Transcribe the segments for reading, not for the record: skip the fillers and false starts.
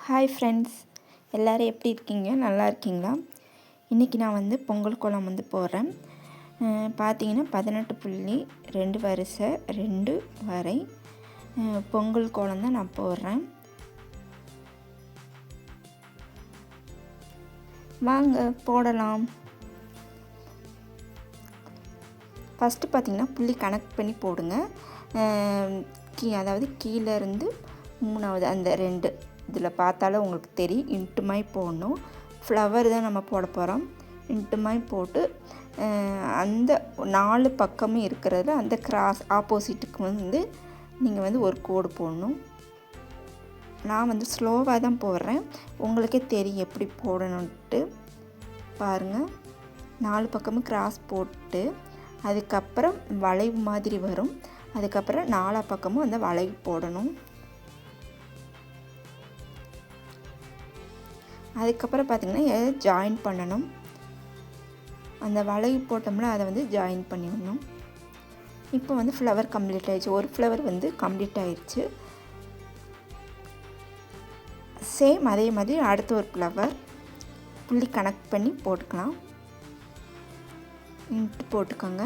Hi friends, எல்லோரும் எப்படி இருக்கீங்க? நல்லா இருக்கீங்களா? இன்றைக்கி நான் வந்து பொங்கல் கோலம் வந்து போடுறேன். பார்த்தீங்கன்னா 18.2 வரிசை 2 வரை பொங்கல் கோலம் தான் நான் போடுறேன். வாங்க போடலாம். ஃபஸ்ட்டு பார்த்திங்கன்னா புள்ளி கணக்கு பண்ணி போடுங்க. அதாவது கீழேருந்து 3வது அந்த 2 இதில் பார்த்தாலும் உங்களுக்கு தெரியும். இன்ட்டுமாய் போடணும். ஃப்ளவர் தான் நம்ம போட போகிறோம். இன்ட்டுமாய் போட்டு அந்த 4 பக்கமும் இருக்கிறதுல அந்த கிராஸ் ஆப்போசிட்டுக்கு வந்து நீங்கள் வந்து ஒரு கோடு போடணும். நான் வந்து ஸ்லோவாக தான் போடுறேன். உங்களுக்கே தெரியும் எப்படி போடணுன்ட்டு. பாருங்கள், 4 பக்கமும் கிராஸ் போட்டு அதுக்கப்புறம் வளைவு மாதிரி வரும். அதுக்கப்புறம் 4 பக்கமும் அந்த வளைவு போடணும். அதுக்கப்புறம் பார்த்திங்கன்னா எதை ஜாயின் பண்ணணும். அந்த வளைவு போட்டோம்னா அதை வந்து ஜாயின் பண்ணிடணும். இப்போ வந்து ஃப்ளவர் கம்ப்ளீட் ஆகிடுச்சு. ஒரு ஃப்ளவர் வந்து கம்ப்ளீட் ஆகிடுச்சு. சேம் அதே மாதிரி அடுத்த ஒரு ஃப்ளவர் புள்ளி கனெக்ட் பண்ணி போட்டுக்கலாம். இன்ட்டு போட்டுக்கோங்க.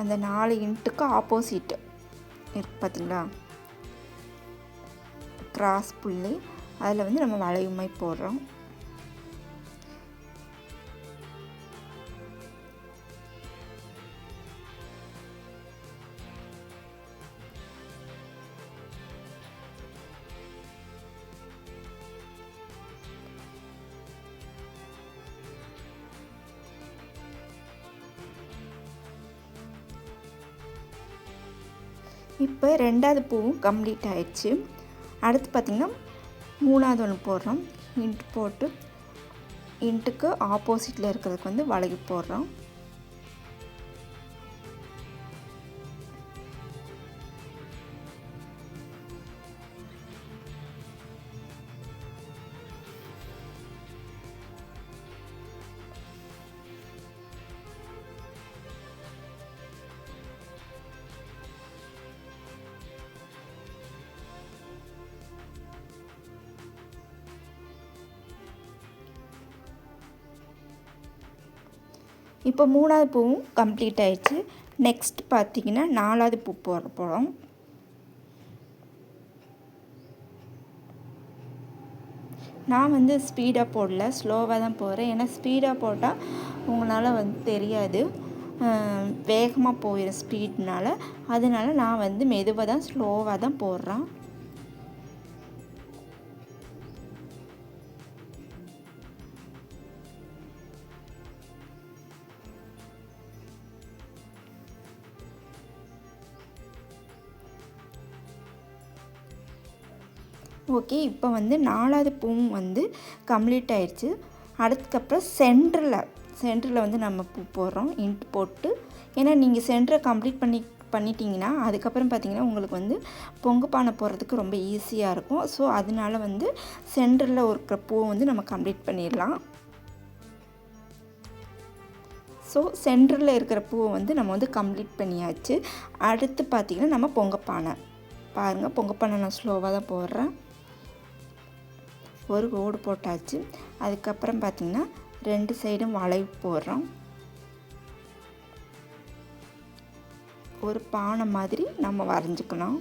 அந்த 4 இன்ட்டுக்கு ஆப்போசிட் இருக்கு பார்த்திங்களா, கிராஸ் புள்ளி, அதில் வந்து நம்ம வளைவுமை போடுறோம். இப்போ 2வது பூவும் கம்ப்ளீட் ஆயிடுச்சு. அடுத்து பார்த்திங்கன்னா 3வது ஒன்று போடுறோம். இன்ட்டு போட்டு இன்ட்டுக்கு ஆப்போசிட்டில் இருக்கிறதுக்கு வந்து வளைவு போடுறோம். இப்போ 3வது பூவும் கம்ப்ளீட் ஆயிடுச்சு. நெக்ஸ்ட் பார்த்திங்கன்னா 4வது பூ போட போகிறோம். நான் வந்து ஸ்பீடாக போடல, ஸ்லோவாக தான் போடுறேன். ஏன்னா ஸ்பீடாக போட்டால் உங்களால் வந்து தெரியாது, வேகமாக போயிடும் ஸ்பீட்னால். அதனால நான் வந்து மெதுவாக தான் ஸ்லோவாக தான் போடுறேன். ஓகே, இப்போ வந்து 4வது பூவும் வந்து கம்ப்ளீட் ஆயிடுச்சு. அதுக்கப்புறம் சென்டரில் வந்து நம்ம பூ போடுறோம். இன்ட்டு போட்டு, ஏன்னா நீங்கள் சென்டரை கம்ப்ளீட் பண்ணிட்டீங்கன்னா அதுக்கப்புறம் பார்த்திங்கன்னா உங்களுக்கு வந்து பொங்கு பானை போடுறதுக்கு ரொம்ப ஈஸியாக இருக்கும். ஸோ அதனால வந்து சென்டரில் இருக்கிற பூவை வந்து நம்ம கம்ப்ளீட் பண்ணிடலாம். ஸோ சென்டரில் இருக்கிற பூவை வந்து நம்ம வந்து கம்ப்ளீட் பண்ணியாச்சு. அடுத்து பார்த்திங்கன்னா நம்ம பொங்கப்பானை பாருங்கள். பொங்கப்பானை நான் ஸ்லோவாக தான் போடுறேன். ஒரு கோடு போட்டாச்சு. அதுக்கப்புறம் பார்த்திங்கன்னா 2 சைடும் வளைவு போடுறோம். ஒரு பானை மாதிரி நம்ம வரைஞ்சிக்கணும்.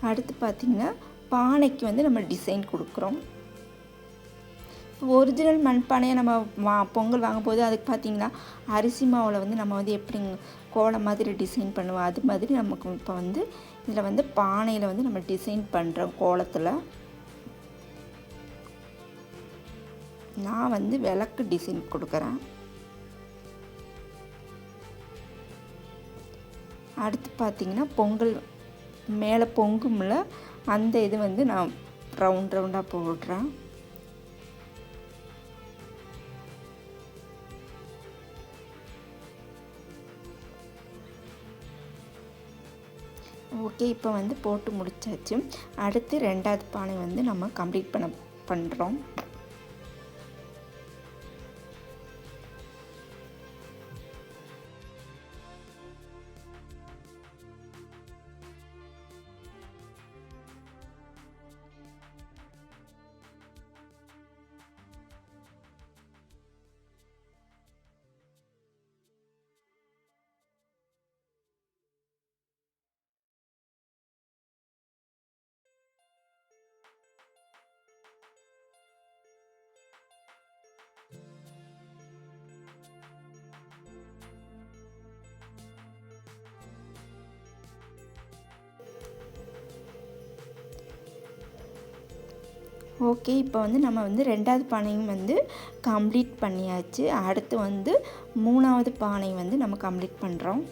அடுத்து பார்த்திங்கன்னா பானைக்கு வந்து நம்ம டிசைன் கொடுக்குறோம். ஒரிஜினல் மண்பானையை நம்ம பொங்கல் வாங்கும்போது அதுக்கு பார்த்திங்கன்னா அரிசி மாவில் வந்து நம்ம வந்து எப்படி கோலம் மாதிரி டிசைன் பண்ணுவோம், அது மாதிரி நமக்கு இப்போ வந்து இதில் வந்து பானையில் வந்து நம்ம டிசைன் பண்ணுறோம். கோலத்தில் நான் வந்து விளக்கு டிசைன் கொடுக்குறேன். அடுத்து பார்த்திங்கன்னா பொங்கல் மேலே பொங்கும்ல அந்த இது வந்து நான் ரவுண்டாக போடுறேன். ஓகே, இப்போ வந்து போட்டு முடிச்சாச்சு. அடுத்து 2வது பானை வந்து நம்ம கம்ப்ளீட் பண்ணுறோம். ஓகே, இப்போ வந்து நம்ம வந்து 2வது பானையும் வந்து கம்ப்ளீட் பண்ணியாச்சு. அடுத்து வந்து 3வது பானை வந்து நம்ம கம்ப்ளீட் பண்ணுறோம்.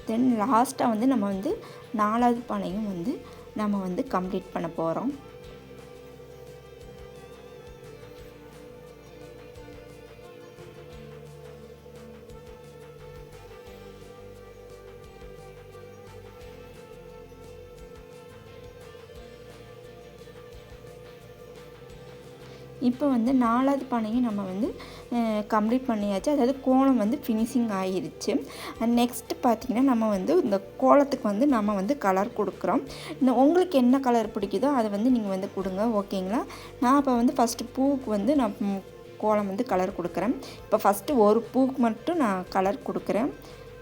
தென் லாஸ்ட்டாக வந்து நம்ம வந்து 4வது பானையும் வந்து நம்ம வந்து கம்ப்ளீட் பண்ண போகிறோம். இப்போ வந்து 4வது பானையும் நம்ம வந்து கம்ப்ளீட் பண்ணியாச்சு. அதாவது கோலம் வந்து ஃபினிஷிங் ஆகிருச்சு. நெக்ஸ்ட்டு பார்த்திங்கன்னா நம்ம வந்து இந்த கோலத்துக்கு வந்து நம்ம வந்து கலர் கொடுக்குறோம். உங்களுக்கு என்ன கலர் பிடிக்குதோ அதை வந்து நீங்கள் வந்து கொடுங்க, ஓகேங்களா. நான் இப்போ வந்து ஃபஸ்ட்டு பூவுக்கு வந்து நான் கோலம் வந்து கலர் கொடுக்குறேன். இப்போ ஃபஸ்ட்டு ஒரு பூவுக்கு மட்டும் நான் கலர் கொடுக்குறேன்.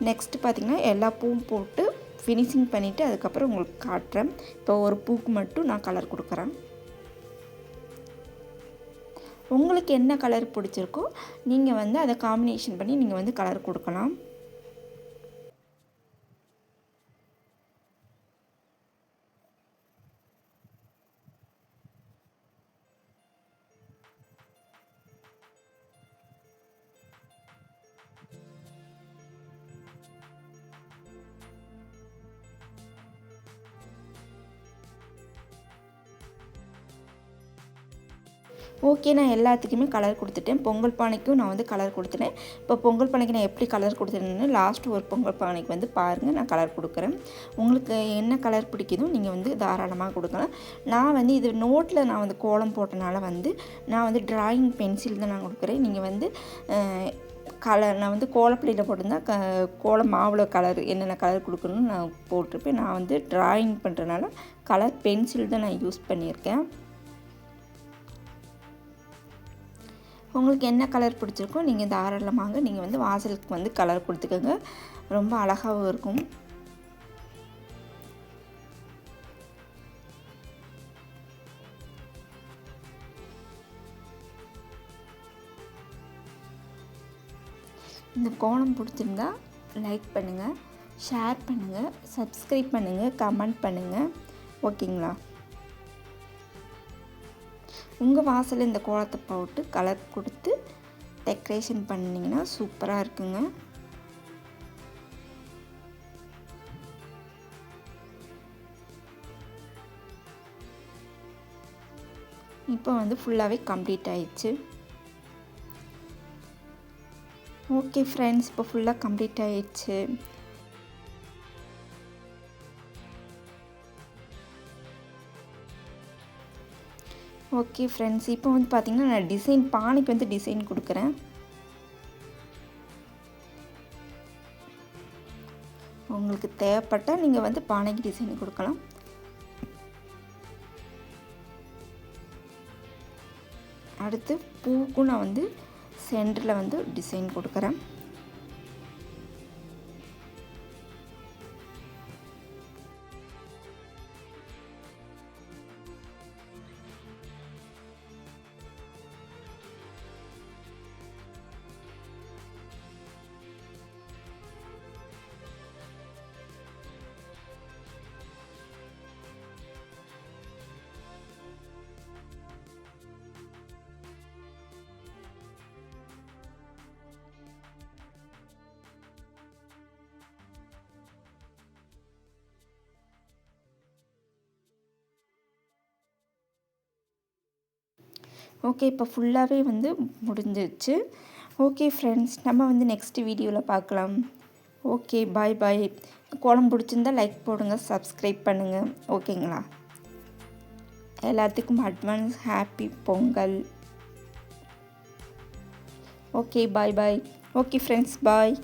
நெக்ஸ்ட்டு பார்த்திங்கன்னா எல்லா பூவும் போட்டு ஃபினிஷிங் பண்ணிவிட்டு அதுக்கப்புறம் உங்களுக்கு காட்டுறேன். இப்போ ஒரு பூவுக்கு மட்டும் நான் கலர் கொடுக்குறேன். உங்களுக்கு என்ன கலர் பிடிச்சிருக்கோ நீங்கள் வந்து அதை காம்பினேஷன் பண்ணி நீங்கள் வந்து கலர் கொடுக்கலாம். ஓகே, நான் எல்லாத்துக்குமே கலர் கொடுத்துட்டேன். பொங்கல் பானைக்கும் நான் வந்து கலர் கொடுத்துட்டேன். இப்போ பொங்கல் பானைக்கு நான் எப்படி கலர் கொடுத்துட்டேன்னு லாஸ்ட்டு ஒரு பொங்கல் பானைக்கு வந்து பாருங்கள், நான் கலர் கொடுக்குறேன். உங்களுக்கு என்ன கலர் பிடிக்குதோ நீங்கள் வந்து தாராளமாக கொடுக்கலாம். நான் வந்து இது நோட்டில் நான் வந்து கோலம் போட்டனால வந்து நான் வந்து ட்ராயிங் பென்சில் தான் நான் கொடுக்குறேன். நீங்கள் வந்து கலர் நான் வந்து கோலப்பொடியில் போட்டிருந்தா கோலம் மாவில் கலர் என்னென்ன கலர் கொடுக்கணும்னு நான் போட்டிருப்பேன். நான் வந்து ட்ராயிங் பண்ணுறதுனால கலர் பென்சில் தான் நான் யூஸ் பண்ணியிருக்கேன். உங்களுக்கு என்ன கலர் பிடிச்சிருக்கோ நீங்கள் தாராளமாக நீங்கள் வந்து வாசலுக்கு வந்து கலர் கொடுத்துக்கோங்க, ரொம்ப அழகாகவும் இருக்கும். இந்த கோலம் பிடிச்சிருந்தா லைக் பண்ணுங்கள், ஷேர் பண்ணுங்கள், சப்ஸ்கிரைப் பண்ணுங்கள், கமெண்ட் பண்ணுங்கள், ஓகேங்களா. உங்கள் வாசலில் இந்த கோலத்தை போட்டு கலர் கொடுத்து டெக்கரேஷன் பண்ணிங்கன்னா சூப்பராக இருக்குங்க. இப்போ வந்து ஃபுல்லாகவே கம்ப்ளீட் ஆயிடுச்சு. ஓகே ஃப்ரெண்ட்ஸ், இப்போ ஃபுல்லாக கம்ப்ளீட் ஆயிடுச்சு. ஓகே ஃப்ரெண்ட்ஸ், இப்போ வந்து பார்த்திங்கன்னா நான் டிசைன் பானைக்கு வந்து டிசைன் கொடுக்குறேன். உங்களுக்கு தேவைப்பட்டால் நீங்கள் வந்து பானைக்கு டிசைன் கொடுக்கலாம். அடுத்து பூவுக்கும் நான் வந்து சென்டரில் வந்து டிசைன் கொடுக்குறேன். ஓகே, இப்போ ஃபுல்லாகவே வந்து முடிஞ்சிருச்சு. ஓகே ஃப்ரெண்ட்ஸ், நம்ம வந்து நெக்ஸ்ட் வீடியோவில் பார்க்கலாம். ஓகே, பாய் பாய். கோலம் பிடிச்சிருந்தா லைக் போடுங்க, சப்ஸ்கிரைப் பண்ணுங்கள். ஓகேங்களா? எல்லாத்துக்கும் அட்வான்ஸ் ஹாப்பி பொங்கல். ஓகே, பாய் பாய். ஓகே ஃப்ரெண்ட்ஸ், பாய்.